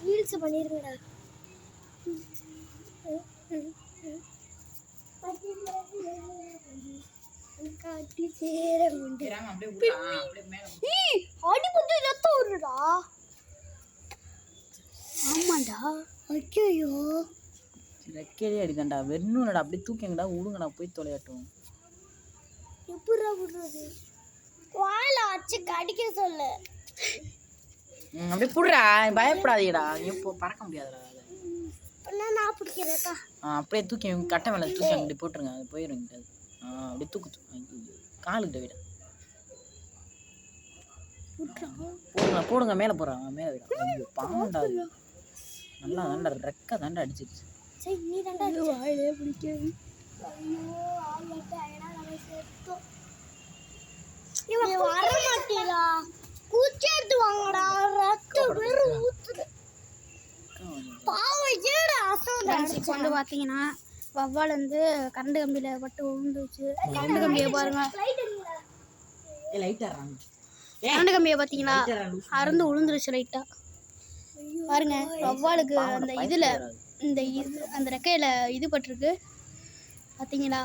Reels பண்ணிருங்கடா. காட்டி சேர அடிபட்டு ரத்தம் வருடா. ஆமாண்டா. ஐயோ ரெக்கையிலே அடிக்கண்டா. வெறும்டா அப்படியே தூக்கிங்கடா விடுங்கடா போய் தொலையாட்டும். எப்படா விடுறது? வாயில வச்சு கடிக்க சொல்லு. அப்படியே புடுறா, பயப்படாதீடா. எப்போ பறக்க முடியாதுடா. நான் பிடிக்கிறேக்கா. அப்படியே தூக்கி கட்டை மேலே தூக்கி அப்படி போட்டுருங்க, அது போயிடும். அப்படியே தூக்கு காலுக்கிட்ட விட போடுங்க போடுங்க. மேலே போடுறாங்க, மேலே விட பாண்டா. நல்லா தாண்டா ரெக்கை தாண்டா அடிச்சிருச்சு. சரி நீ தாண்டா வாயிலே பிடிக்காது. ஐயோ ஆளட்ட ஐனா நம்ம செத்தோம். இவன் வர மாட்டீடா. குச்சி எடுத்து வாங்கடா. ரத்தம் வெறும் ஊத்துது. பாவம் ஏடா அசோடா. இப்போ வந்து பார்த்தீங்கன்னா வவ்வால் வந்து கரண்ட் கம்பியில் பட்டு விழுந்துச்சு. கரண்ட் கம்பியை பாருங்க. கரண்ட் கம்பியை பார்த்தீங்களா அறந்து விழுந்துருச்சு லைட்டாக. பாருங்க வவ்வாலுக்கு அந்த இதில் அந்த ரெக்கையில் இது பட்டிருக்கு பார்த்தீங்களா.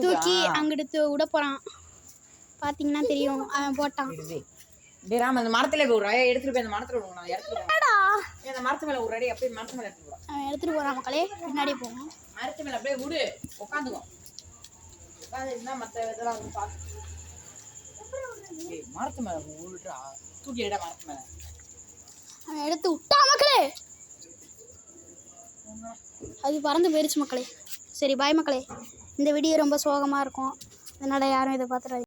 தூக்கி அங்கிட்டு விட போகிறான். பார்த்தீங்கன்னா தெரியும் அவன் போட்டான். அந்த மரத்துல எடுத்துட்டு போய் அந்த மரத்துல விடுங்க. அந்த மரத்து மேல ஒரு அடி அப்படியே மரத்து மேல எடுத்துட்டு போறான். மக்களே பின்னாடி போவோம். மரத்து மேல அப்படியே விடு, உட்காந்துக்கோ. உட்காந்துருந்தா மத்த இதெல்லாம் வந்து பார்த்து மரத்து மேல விடுறா. தூக்கி எடுடா மரத்து மேல. அவன் எடுத்து விட்டா மக்களே. அது பறந்து போயிடுச்சு மக்களே. சரி பாய் மக்களே. இந்த வீடியோ ரொம்ப சோகமாக இருக்கும், அதனால் யாரும் இதை பார்த்துடாதீங்க.